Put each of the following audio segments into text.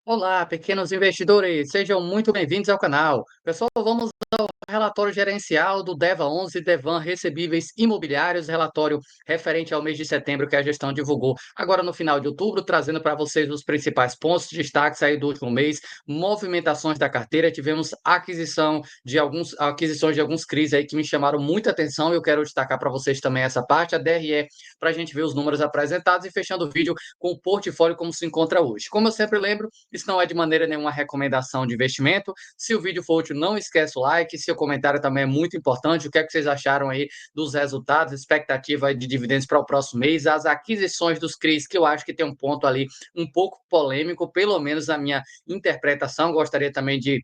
Olá, pequenos investidores, sejam muito bem-vindos ao canal. Pessoal, vamos ao relatório gerencial do DEVA 11, Devan Recebíveis Imobiliários, relatório referente ao mês de setembro que a gestão divulgou agora no final de outubro, trazendo para vocês os principais pontos, destaques aí do último mês, movimentações da carteira, tivemos aquisições de alguns CRIs aí que me chamaram muita atenção e eu quero destacar para vocês também essa parte, a DRE, para a gente ver os números apresentados e fechando o vídeo com o portfólio como se encontra hoje. Como eu sempre lembro, isso não é de maneira nenhuma recomendação de investimento. Se o vídeo for útil, não esquece o like. Seu comentário também é muito importante. O que é que vocês acharam aí dos resultados, expectativa de dividendos para o próximo mês, as aquisições dos CRIs, que eu acho que tem um ponto ali um pouco polêmico, pelo menos na minha interpretação. Gostaria também de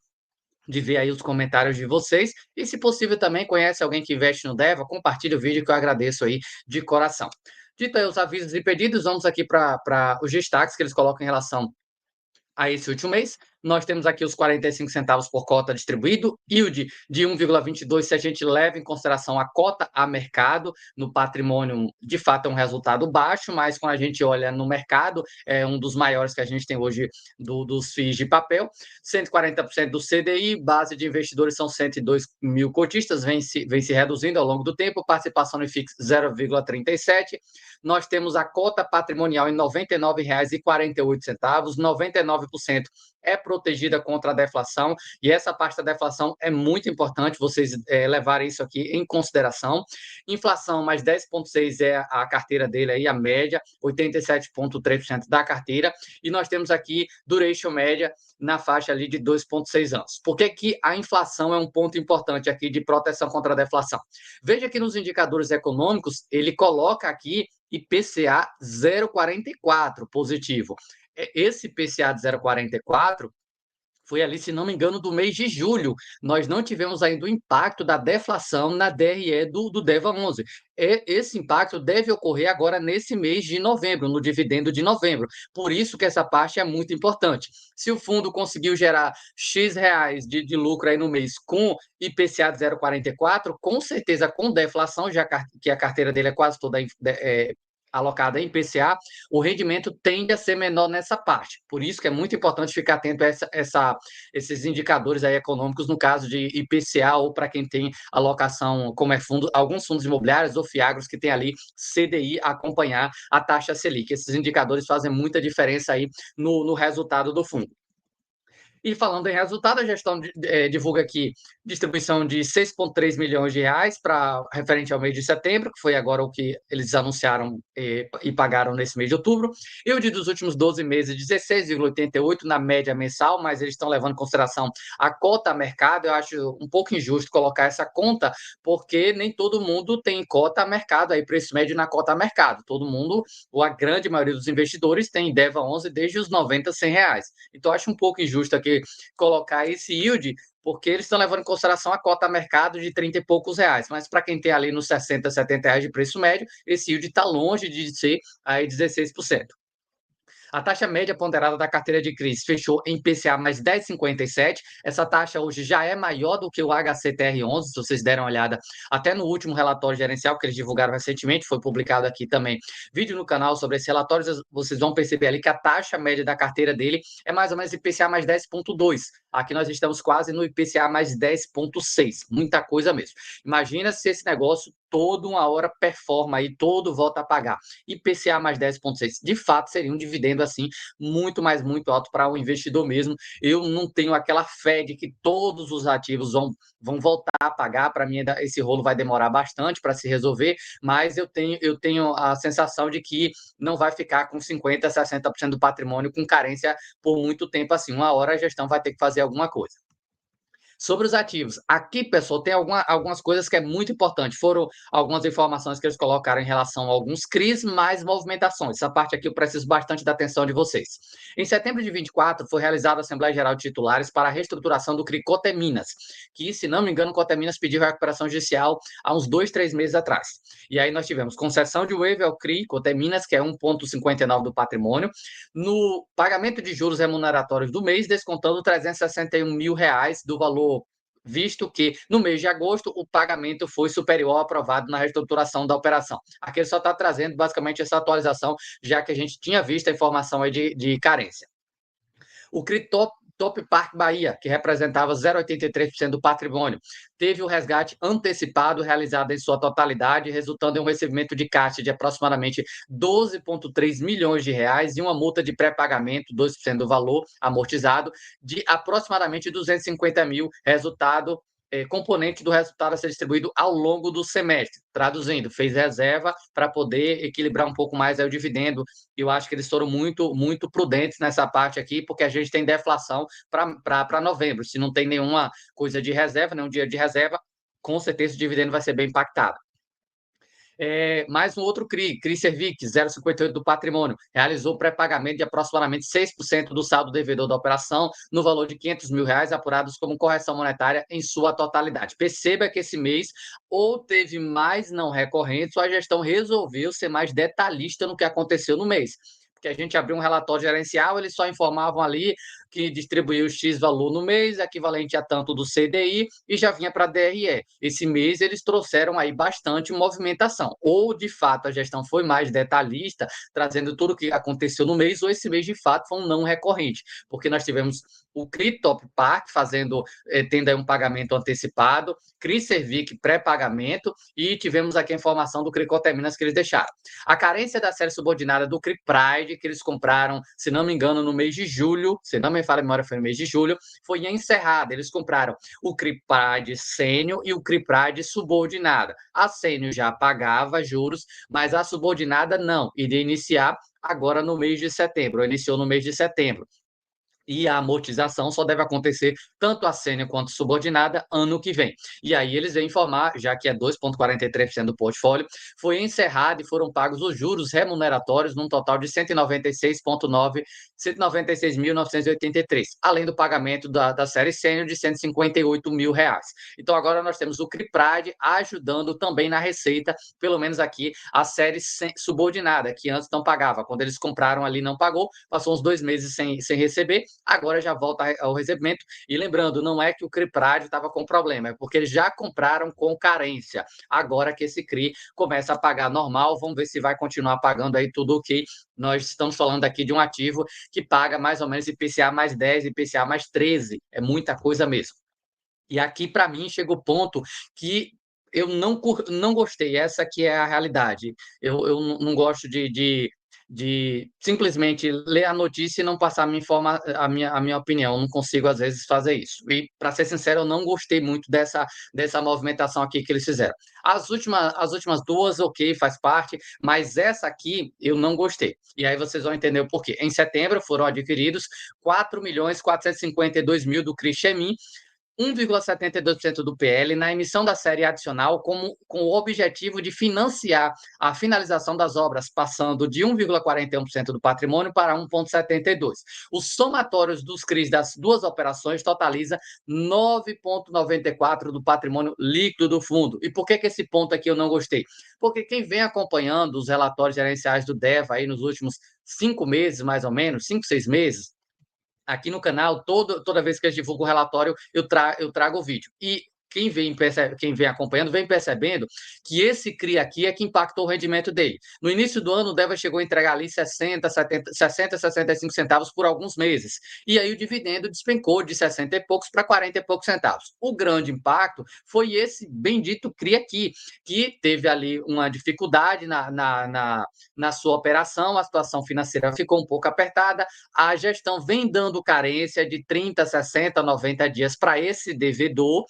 ver aí os comentários de vocês. E, se possível, também conhece alguém que investe no Deva, compartilhe o vídeo que eu agradeço aí de coração. Dito aí os avisos e pedidos, vamos aqui para os destaques que eles colocam em relação a esse último mês. Nós temos aqui os 45 centavos por cota distribuído, yield de 1,22 se a gente leva em consideração a cota a mercado. No patrimônio, de fato, é um resultado baixo, mas quando a gente olha no mercado, é um dos maiores que a gente tem hoje dos FIIs de papel. 140% do CDI, base de investidores são 102 mil cotistas, vem se reduzindo ao longo do tempo, participação no IFIX 0,37. Nós temos a cota patrimonial em R$ 99,48, 99% é protegida contra a deflação, e essa parte da deflação é muito importante vocês levarem isso aqui em consideração. Inflação mais 10,6 é a carteira dele aí, a média, 87,3% da carteira, e nós temos aqui duration média na faixa ali de 2,6 anos. Por que que a inflação é um ponto importante aqui de proteção contra a deflação? Veja que nos indicadores econômicos, ele coloca aqui IPCA 0,44 positivo. Esse IPCA de 0,44 foi ali, se não me engano, do mês de julho. Nós não tivemos ainda o impacto da deflação na DRE do DEVA 11. Esse impacto deve ocorrer agora nesse mês de novembro, no dividendo de novembro. Por isso que essa parte é muito importante. Se o fundo conseguiu gerar X reais de lucro aí no mês com IPCA de 0,44, com certeza com deflação, já que a carteira dele é quase toda alocada em PCA, o rendimento tende a ser menor nessa parte. Por isso que é muito importante ficar atento a esses indicadores aí econômicos, no caso de IPCA, ou para quem tem alocação, como é fundo, alguns fundos imobiliários ou FIAGROS que tem ali CDI a acompanhar a taxa Selic. Esses indicadores fazem muita diferença aí no resultado do fundo. E falando em resultado, a gestão divulga aqui distribuição de 6,3 milhões de reais para referente ao mês de setembro, que foi agora o que eles anunciaram e pagaram nesse mês de outubro. E o de dos últimos 12 meses, 16,88 na média mensal, mas eles estão levando em consideração a cota a mercado. Eu acho um pouco injusto colocar essa conta, porque nem todo mundo tem cota a mercado, aí preço médio na cota a mercado. Todo mundo, ou a grande maioria dos investidores, tem DEVA 11 desde os 90, 100 reais. Então, acho um pouco injusto aqui colocar esse yield, porque eles estão levando em consideração a cota a mercado de 30 e poucos reais, mas para quem tem ali nos 60, 70 reais de preço médio, esse yield está longe de ser aí 16%. A taxa média ponderada da carteira de CRIs fechou em PCA mais 10,57. Essa taxa hoje já é maior do que o HCTR11, se vocês deram uma olhada até no último relatório gerencial que eles divulgaram recentemente, foi publicado aqui também vídeo no canal sobre esse relatório. Vocês vão perceber ali que a taxa média da carteira dele é mais ou menos IPCA mais 10,2. Aqui nós estamos quase no IPCA mais 10,6. Muita coisa mesmo. Imagina se esse negócio toda uma hora performa aí, todo volta a pagar. IPCA mais 10,6. De fato, seria um dividendo assim muito, mas muito alto para o investidor mesmo. Eu não tenho aquela fé de que todos os ativos vão voltar a pagar. Para mim, esse rolo vai demorar bastante para se resolver, mas eu tenho a sensação de que não vai ficar com 50%, 60% do patrimônio com carência por muito tempo assim. Uma hora a gestão vai ter que fazer alguma coisa. Sobre os ativos, aqui, pessoal, tem algumas coisas que é muito importante. Foram algumas informações que eles colocaram em relação a alguns CRIs, mais movimentações. Essa parte aqui eu preciso bastante da atenção de vocês. Em setembro de 24, foi realizada a Assembleia Geral de Titulares para a reestruturação do CRI Coteminas, que, se não me engano, Coteminas pediu recuperação judicial há uns 2, 3 meses atrás. E aí nós tivemos concessão de waiver ao CRI Coteminas, que é 1,59 do patrimônio, no pagamento de juros remuneratórios do mês, descontando 361 mil reais do valor, visto que no mês de agosto o pagamento foi superior ao aprovado na reestruturação da operação. Aqui ele só está trazendo basicamente essa atualização, já que a gente tinha visto a informação aí de carência. O CRI Top Park Bahia, que representava 0,83% do patrimônio, teve o resgate antecipado realizado em sua totalidade, resultando em um recebimento de caixa de aproximadamente 12,3 milhões de reais e uma multa de pré-pagamento, 2% do valor amortizado, de aproximadamente 250 mil, resultado componente do resultado a ser distribuído ao longo do semestre. Traduzindo, fez reserva para poder equilibrar um pouco mais aí o dividendo. E eu acho que eles foram muito prudentes nessa parte aqui, porque a gente tem deflação para novembro. Se não tem nenhuma coisa de reserva, nenhum dia de reserva, com certeza o dividendo vai ser bem impactado. Mais um outro CRI Servic, 0,58 do patrimônio, realizou pré-pagamento de aproximadamente 6% do saldo devedor da operação, no valor de R$ 500 mil, apurados como correção monetária em sua totalidade. Perceba que esse mês ou teve mais não recorrentes, ou a gestão resolveu ser mais detalhista no que aconteceu no mês. Porque a gente abriu um relatório gerencial, eles só informavam ali que distribuiu X valor no mês, equivalente a tanto do CDI, e já vinha para a DRE. Esse mês eles trouxeram aí bastante movimentação. Ou, de fato, a gestão foi mais detalhista, trazendo tudo o que aconteceu no mês, ou esse mês, de fato, foi um não recorrente. Porque nós tivemos o CRI Top Park tendo aí um pagamento antecipado, CRI Servic pré-pagamento, e tivemos aqui a informação do CRI Coteminas que eles deixaram. A carência da série subordinada do CRI Pride, que eles compraram, se não me engano, no mês de julho, se não me falha a memória, foi no mês de julho, foi encerrada. Eles compraram o CRI Pride Sênior e o CRI Pride subordinada. A Sênior já pagava juros, mas a subordinada não. Iria iniciar agora no mês de setembro, iniciou no mês de setembro. E a amortização só deve acontecer tanto a sênior quanto subordinada ano que vem. E aí eles vêm informar, já que é 2,43% do portfólio, foi encerrado e foram pagos os juros remuneratórios num total de 196.983, além do pagamento da série sênior de 158 mil reais. Então agora nós temos o CRIPRAD ajudando também na receita, pelo menos aqui, a série subordinada, que antes não pagava. Quando eles compraram ali não pagou, passou uns 2 meses sem receber, agora já volta ao recebimento. E lembrando, não é que o CRI Prádio estava com problema, é porque eles já compraram com carência. Agora que esse CRI começa a pagar normal, vamos ver se vai continuar pagando aí tudo o que nós estamos falando aqui de um ativo que paga mais ou menos IPCA mais 10, IPCA mais 13. É muita coisa mesmo. E aqui, para mim, chega o ponto que eu não gostei. Essa que é a realidade. Eu não gosto de simplesmente ler a notícia e não passar a minha opinião. Eu não consigo, às vezes, fazer isso. E, para ser sincero, eu não gostei muito dessa movimentação aqui que eles fizeram. As últimas duas, ok, faz parte, mas essa aqui eu não gostei. E aí vocês vão entender o porquê. Em setembro foram adquiridos 4.452.000 do Crichemin, 1,72% do PL na emissão da série adicional com o objetivo de financiar a finalização das obras, passando de 1,41% do patrimônio para 1,72%. Os somatórios dos CRIs das duas operações totaliza 9,94% do patrimônio líquido do fundo. E por que esse ponto aqui eu não gostei? Porque quem vem acompanhando os relatórios gerenciais do DEVA aí nos últimos 5 meses, mais ou menos, 5, 6 meses, aqui no canal, toda vez que eu divulgo o relatório, eu trago o vídeo. E quem vem acompanhando vem percebendo que esse CRI aqui é que impactou o rendimento dele. No início do ano, o Deva chegou a entregar ali 60, 65 centavos por alguns meses. E aí o dividendo despencou de 60 e poucos para 40 e poucos centavos. O grande impacto foi esse bendito CRI aqui, que teve ali uma dificuldade na sua operação, a situação financeira ficou um pouco apertada, a gestão vem dando carência de 30, 60, 90 dias para esse devedor,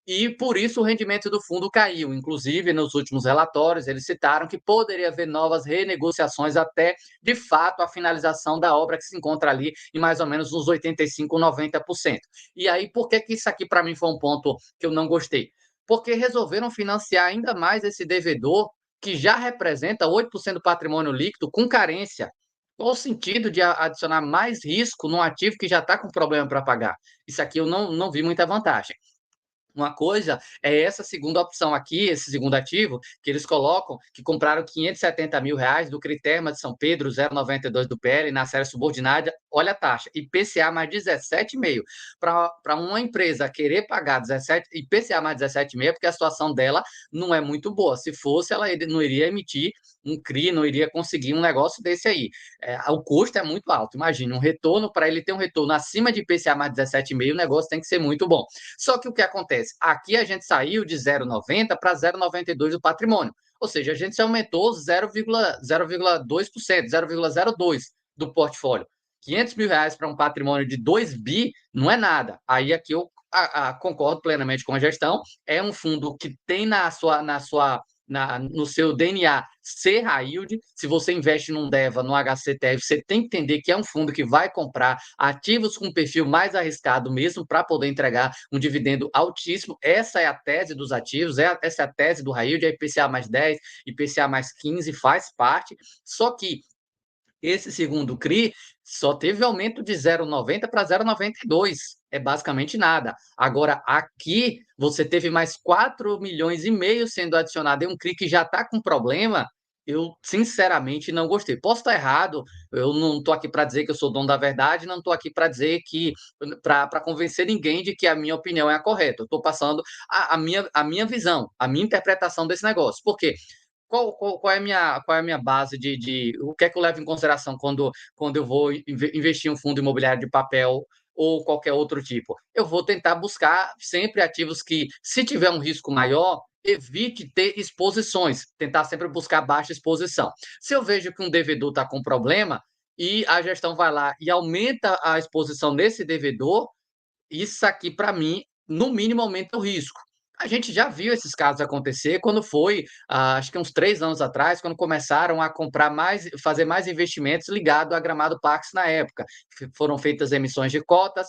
e por isso o rendimento do fundo caiu. Inclusive, nos últimos relatórios, eles citaram que poderia haver novas renegociações até, de fato, a finalização da obra, que se encontra ali em mais ou menos uns 85%, 90%. E aí, por que isso aqui para mim foi um ponto que eu não gostei? Porque resolveram financiar ainda mais esse devedor, que já representa 8% do patrimônio líquido, com carência. Qual o sentido de adicionar mais risco num ativo que já está com problema para pagar? Isso aqui eu não vi muita vantagem. Uma coisa é essa segunda opção aqui, esse segundo ativo, que eles colocam, que compraram 570 mil reais do Criterma de São Pedro, 0,92 do PL, na série subordinada, olha a taxa, IPCA mais 17,5. Para uma empresa querer pagar 17, IPCA mais 17,5, porque a situação dela não é muito boa. Se fosse, ela não iria emitir um CRI não iria conseguir um negócio desse aí. O custo é muito alto. Imagine, um retorno, para ele ter um retorno acima de IPCA mais 17,5, o negócio tem que ser muito bom. Só que o que acontece? Aqui a gente saiu de 0,90 para 0,92 do patrimônio. Ou seja, a gente se aumentou 0,02%, 0,02% do portfólio. R$ 500 mil para um patrimônio de 2 bi não é nada. Aí aqui eu concordo plenamente com a gestão. É um fundo que tem no seu DNA ser high yield. Se você investe num DEVA, no HCTF, você tem que entender que é um fundo que vai comprar ativos com perfil mais arriscado mesmo para poder entregar um dividendo altíssimo. Essa é a tese dos ativos, essa é a tese do high yield, é IPCA mais 10, IPCA mais 15 faz parte. Só que esse segundo CRI só teve aumento de 0,90 para 0,92. É basicamente nada. Agora, aqui, você teve mais 4,5 milhões sendo adicionado em um CRI que já está com problema. Eu, sinceramente, não gostei. Posso estar errado, eu não estou aqui para dizer que eu sou dono da verdade, não estou aqui para dizer que, para convencer ninguém de que a minha opinião é a correta. Eu estou passando a minha visão, a minha interpretação desse negócio. Por quê? Qual é a minha base o que é que eu levo em consideração quando eu vou investir em um fundo imobiliário de papel ou qualquer outro tipo? Eu vou tentar buscar sempre ativos que, se tiver um risco maior, evite ter exposições, tentar sempre buscar baixa exposição. Se eu vejo que um devedor está com problema e a gestão vai lá e aumenta a exposição nesse devedor, isso aqui, para mim, no mínimo, aumenta o risco. A gente já viu esses casos acontecer quando foi, acho que uns 3 anos atrás, quando começaram a comprar mais, fazer mais investimentos ligados a Gramado Pax na época. Foram feitas emissões de cotas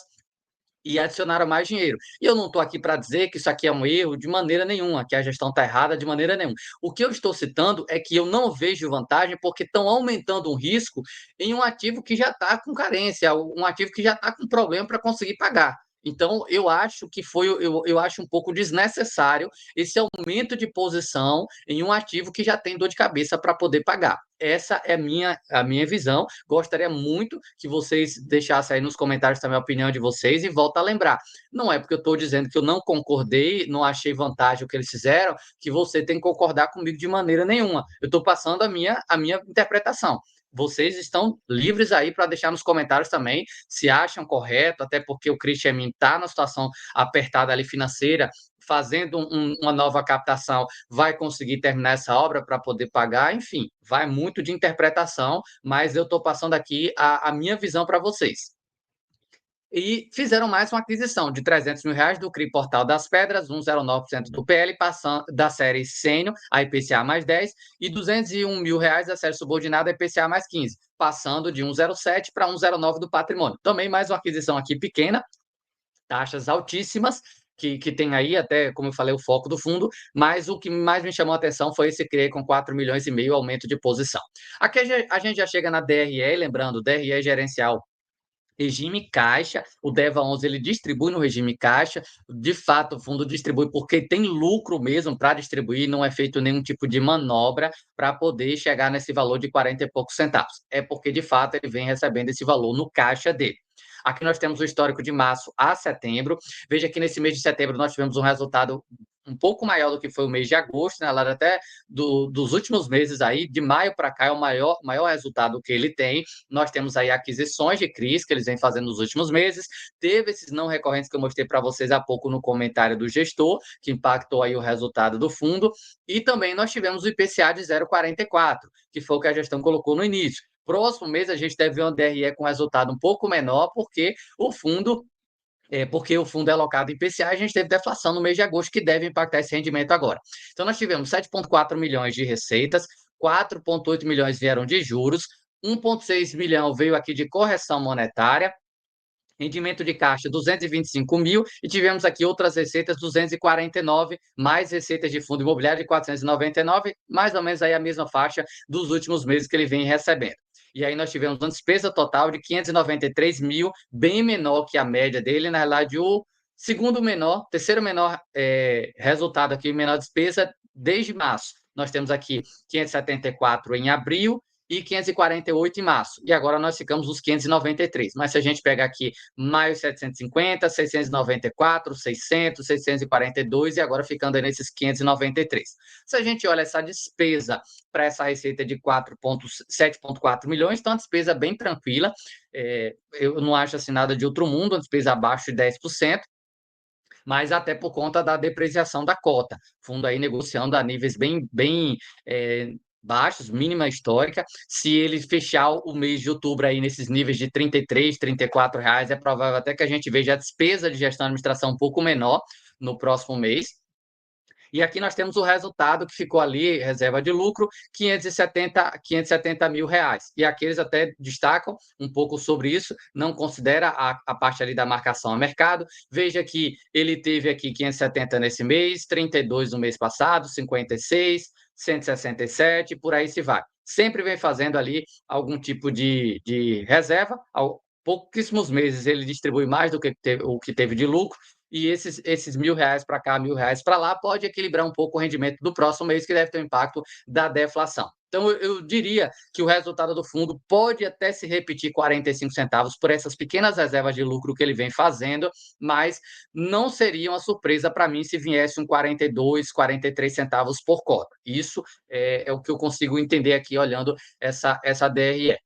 e adicionaram mais dinheiro. E eu não estou aqui para dizer que isso aqui é um erro de maneira nenhuma, que a gestão está errada de maneira nenhuma. O que eu estou citando é que eu não vejo vantagem porque estão aumentando um risco em um ativo que já está com carência, um ativo que já está com problema para conseguir pagar. Então, eu acho que eu acho um pouco desnecessário esse aumento de posição em um ativo que já tem dor de cabeça para poder pagar. Essa é a minha visão. Gostaria muito que vocês deixassem aí nos comentários também a opinião de vocês e volto a lembrar. Não é porque eu estou dizendo que eu não concordei, não achei vantagem o que eles fizeram, que você tem que concordar comigo de maneira nenhuma. Eu estou passando a minha interpretação. Vocês estão livres aí para deixar nos comentários também se acham correto, até porque o Christian está numa situação apertada ali financeira, fazendo uma nova captação, vai conseguir terminar essa obra para poder pagar, enfim, vai muito de interpretação, mas eu estou passando aqui a minha visão para vocês. E fizeram mais uma aquisição de R$ 300 mil do CRI Portal das Pedras, 1,09% do PL, passando da série Sênior, a IPCA mais 10, e R$ 201 mil da série subordinada, a IPCA mais 15, passando de 1,07 para 1,09 do patrimônio. Também mais uma aquisição aqui pequena, taxas altíssimas, que tem aí, até como eu falei, o foco do fundo, mas o que mais me chamou a atenção foi esse CRI com 4,5 milhões aumento de posição. Aqui a gente já chega na DRE, lembrando, DRE gerencial regime caixa, o DEVA 11 ele distribui no regime caixa, de fato o fundo distribui porque tem lucro mesmo para distribuir, não é feito nenhum tipo de manobra para poder chegar nesse valor de 40 e poucos centavos, é porque de fato ele vem recebendo esse valor no caixa dele. Aqui nós temos o histórico de março a setembro. Veja que nesse mês de setembro nós tivemos um resultado um pouco maior do que foi o mês de agosto, né? Lá até dos últimos meses aí, de maio para cá é o maior resultado que ele tem. Nós temos aí aquisições de CRIs que eles vêm fazendo nos últimos meses. Teve esses não recorrentes que eu mostrei para vocês há pouco no comentário do gestor, que impactou aí o resultado do fundo. E também nós tivemos o IPCA de 0,44, que foi o que a gestão colocou no início. Próximo mês a gente deve ver uma DRE com resultado um pouco menor, porque o fundo é alocado em IPCA, a gente teve deflação no mês de agosto, que deve impactar esse rendimento agora. Então, nós tivemos 7,4 milhões de receitas, 4,8 milhões vieram de juros, 1,6 milhão veio aqui de correção monetária, rendimento de caixa 225 mil, e tivemos aqui outras receitas 249, mais receitas de fundo imobiliário de 499, mais ou menos aí a mesma faixa dos últimos meses que ele vem recebendo. E aí nós tivemos uma despesa total de 593 mil, bem menor que a média dele, na realidade o terceiro menor resultado aqui, menor despesa desde março. Nós temos aqui 574 em abril e 548 em março. E agora nós ficamos nos 593. Mas se a gente pegar aqui maio 750, 694, 600, 642 e agora ficando aí nesses 593. Se a gente olha essa despesa para essa receita de 7,4 milhões, então é uma despesa bem tranquila. Eu não acho assim nada de outro mundo, uma despesa abaixo de 10%, mas até por conta da depreciação da cota. Fundo aí negociando a níveis bem baixos, mínima histórica. Se ele fechar o mês de outubro aí nesses níveis de 33, 34 reais, é provável até que a gente veja a despesa de gestão e administração um pouco menor no próximo mês. E aqui nós temos o resultado que ficou ali, reserva de lucro, 570 mil reais. E aqui eles até destacam um pouco sobre isso, não considera a parte ali da marcação a mercado. Veja que ele teve aqui 570 nesse mês, 32 no mês passado, 56, 167, por aí se vai. Sempre vem fazendo ali algum tipo de reserva. Pouquíssimos meses ele distribui mais do que o que teve de lucro, e esses R$ 1.000 para cá, R$ 1.000 para lá, pode equilibrar um pouco o rendimento do próximo mês, que deve ter um impacto da deflação. Então, eu diria que o resultado do fundo pode até se repetir 45 centavos por essas pequenas reservas de lucro que ele vem fazendo, mas não seria uma surpresa para mim se viesse um 42, 43 centavos por cota. Isso é o que eu consigo entender aqui olhando essa DRE.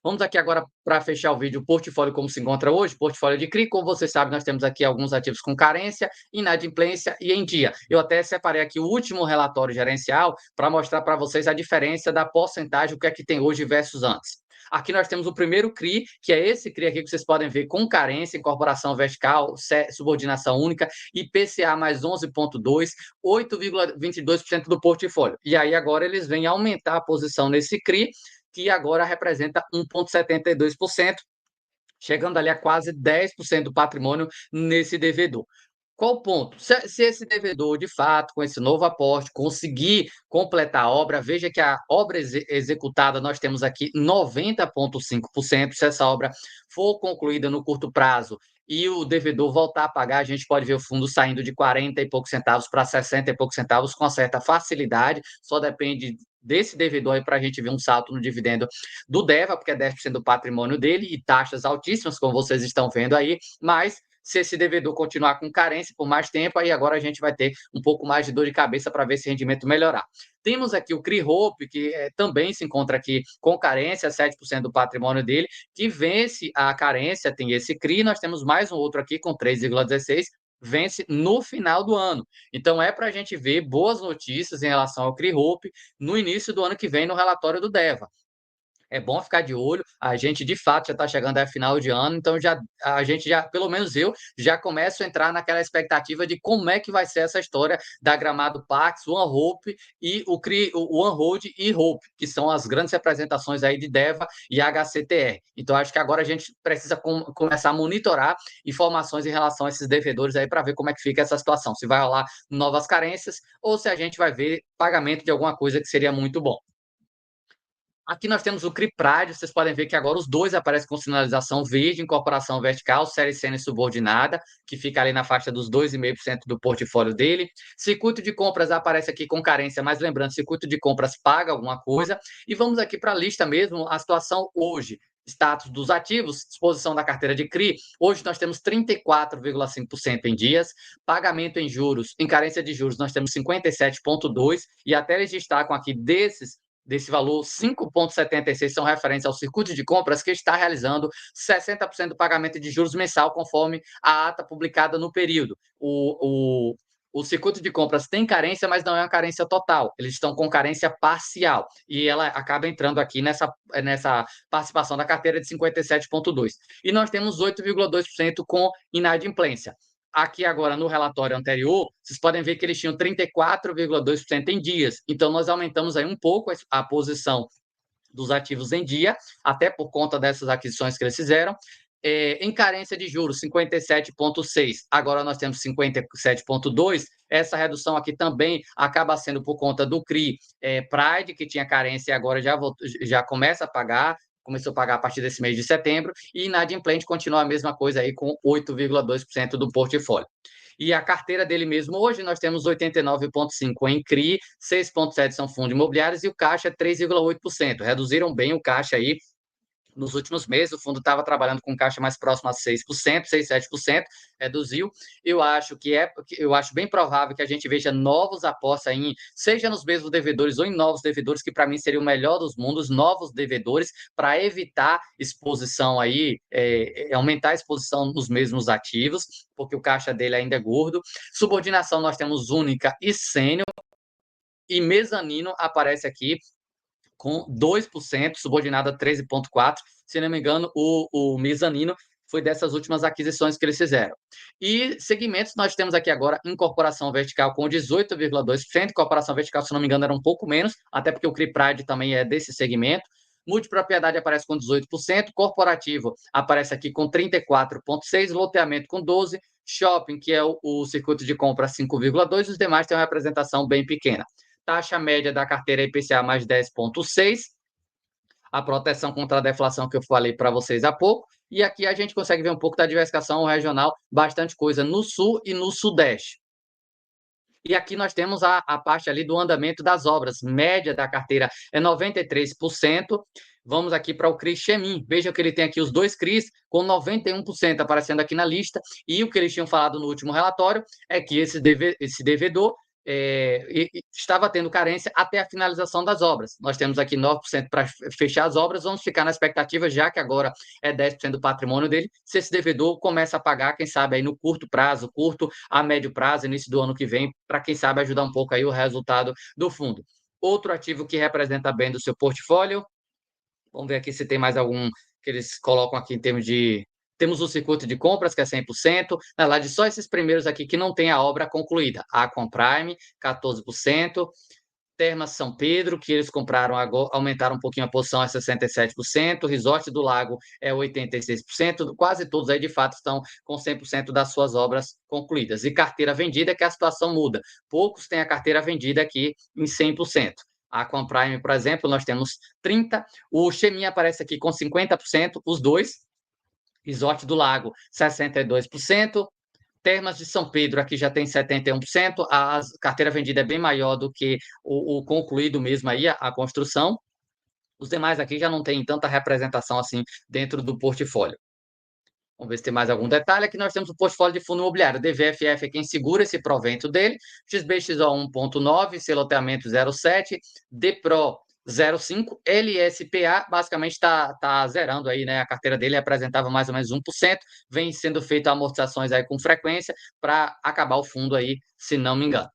Vamos aqui agora para fechar o vídeo, o portfólio como se encontra hoje, portfólio de CRI. Como você sabe, nós temos aqui alguns ativos com carência, inadimplência e em dia. Eu até separei aqui o último relatório gerencial para mostrar para vocês a diferença da porcentagem, o que é que tem hoje versus antes. Aqui nós temos o primeiro CRI, que é esse CRI aqui que vocês podem ver com carência, incorporação vertical, subordinação única, IPCA mais 11,2, 8,22% do portfólio. E aí agora eles vêm aumentar a posição nesse CRI, que agora representa 1,72%, chegando ali a quase 10% do patrimônio nesse devedor. Qual o ponto? Se esse devedor, de fato, com esse novo aporte, conseguir completar a obra, veja que a obra executada, nós temos aqui 90,5%. Se essa obra for concluída no curto prazo e o devedor voltar a pagar, a gente pode ver o fundo saindo de 40 e poucos centavos para 60 e poucos centavos com certa facilidade. Só depende desse devedor aí para a gente ver um salto no dividendo do DEVA, porque é 10% do patrimônio dele e taxas altíssimas, como vocês estão vendo aí, mas se esse devedor continuar com carência por mais tempo, aí agora a gente vai ter um pouco mais de dor de cabeça para ver esse rendimento melhorar. Temos aqui o CRI Hope, que também se encontra aqui com carência, 7% do patrimônio dele, que vence a carência, tem esse CRI, nós temos mais um outro aqui com 3,16%, vence no final do ano. Então é para a gente ver boas notícias em relação ao CRI Hope no início do ano que vem no relatório do DEVA. É bom ficar de olho. A gente, de fato, já está chegando a final de ano, então a gente já, pelo menos eu, já começo a entrar naquela expectativa de como é que vai ser essa história da Gramado Pax, One Hope e o One Hold e Hope, que são as grandes representações aí de DEVA e HCTR. Então, acho que agora a gente precisa começar a monitorar informações em relação a esses devedores aí para ver como é que fica essa situação. Se vai rolar novas carências ou se a gente vai ver pagamento de alguma coisa que seria muito bom. Aqui nós temos o CRIPRAD, vocês podem ver que agora os dois aparecem com sinalização verde, incorporação vertical, série sênior subordinada, que fica ali na faixa dos 2,5% do portfólio dele. Circuito de compras aparece aqui com carência, mas lembrando, circuito de compras paga alguma coisa. E vamos aqui para a lista mesmo, a situação hoje. Status dos ativos, disposição da carteira de CRI. Hoje nós temos 34,5% em dias, pagamento em juros, em carência de juros, nós temos 57,2%, e até eles destacam aqui desse valor, 5,76 são referentes ao circuito de compras, que está realizando 60% do pagamento de juros mensal, conforme a ata publicada no período. O circuito de compras tem carência, mas não é uma carência total. Eles estão com carência parcial. E ela acaba entrando aqui nessa participação da carteira de 57,2%. E nós temos 8,2% com inadimplência. Aqui agora no relatório anterior, vocês podem ver que eles tinham 34,2% em dias. Então, nós aumentamos aí um pouco a posição dos ativos em dia, até por conta dessas aquisições que eles fizeram. Em carência de juros, 57,6%. Agora nós temos 57,2%. Essa redução aqui também acaba sendo por conta do CRI Pride, que tinha carência e agora já começa a pagar, começou a pagar a partir desse mês de setembro, e inadimplente continua a mesma coisa aí com 8,2% do portfólio. E a carteira dele mesmo, hoje nós temos 89,5% em CRI, 6,7% são fundos imobiliários e o caixa é 3,8%. Reduziram bem o caixa aí nos últimos meses. O fundo estava trabalhando com caixa mais próximo a 6%, 6, 7%, reduziu. Eu acho bem provável que a gente veja novos apostas em, seja nos mesmos devedores ou em novos devedores, que para mim seria o melhor dos mundos, novos devedores, para evitar exposição aí, aumentar a exposição nos mesmos ativos, porque o caixa dele ainda é gordo. Subordinação nós temos única e sênior, e mezanino aparece aqui com 2%, subordinado a 13,4%. Se não me engano, o mezanino foi dessas últimas aquisições que eles fizeram. E segmentos, nós temos aqui agora incorporação vertical com 18,2%, incorporação vertical, se não me engano, era um pouco menos, até porque o CRI Pride também é desse segmento. Multipropriedade aparece com 18%, corporativo aparece aqui com 34,6%, loteamento com 12%, shopping, que é o circuito de compra, 5,2%, os demais têm uma representação bem pequena. Taxa média da carteira IPCA mais 10,6%, a proteção contra a deflação que eu falei para vocês há pouco, e aqui a gente consegue ver um pouco da diversificação regional, bastante coisa no sul e no sudeste. E aqui nós temos a parte ali do andamento das obras, média da carteira é 93%. Vamos aqui para o CRI Chemin. Veja que ele tem aqui os dois CRIs com 91% aparecendo aqui na lista. E o que eles tinham falado no último relatório é que esse devedor estava tendo carência até a finalização das obras. Nós temos aqui 9% para fechar as obras, vamos ficar na expectativa, já que agora é 10% do patrimônio dele, se esse devedor começa a pagar, quem sabe aí no curto prazo, curto a médio prazo, início do ano que vem, para quem sabe ajudar um pouco aí o resultado do fundo. Outro ativo que representa bem do seu portfólio, vamos ver aqui se tem mais algum que eles colocam aqui em termos de... Temos o circuito de compras, que é 100%. Na verdade, só esses primeiros aqui que não tem a obra concluída. A Prime, 14%. Termas São Pedro, que eles compraram agora, aumentaram um pouquinho a posição, é 67%. Resort do Lago é 86%. Quase todos aí, de fato, estão com 100% das suas obras concluídas. E carteira vendida, que a situação muda. Poucos têm a carteira vendida aqui em 100%. A Prime, por exemplo, nós temos 30%. O Chemin aparece aqui com 50%, os dois. Resort do Lago, 62%. Termas de São Pedro aqui já tem 71%. A carteira vendida é bem maior do que o concluído mesmo aí, a construção. Os demais aqui já não tem tanta representação assim dentro do portfólio. Vamos ver se tem mais algum detalhe. Aqui nós temos o portfólio de fundo imobiliário. DVFF é quem segura esse provento dele. XBXO 1,9, C-loteamento 0,7, DPRO 0,5, LSPA basicamente está zerando aí, né? A carteira dele representava mais ou menos 1%, vem sendo feito amortizações aí com frequência para acabar o fundo aí, se não me engano.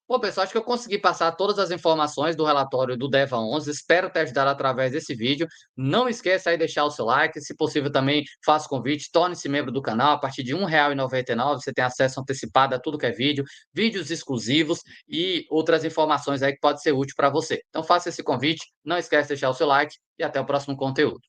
Bom, pessoal, acho que eu consegui passar todas as informações do relatório do DEVA 11. Espero ter ajudado através desse vídeo. Não esqueça aí de deixar o seu like. Se possível, também faça o convite. Torne-se membro do canal. A partir de R$ 1,99 você tem acesso antecipado a tudo que é vídeo, vídeos exclusivos e outras informações aí que pode ser útil para você. Então, faça esse convite. Não esqueça de deixar o seu like e até o próximo conteúdo.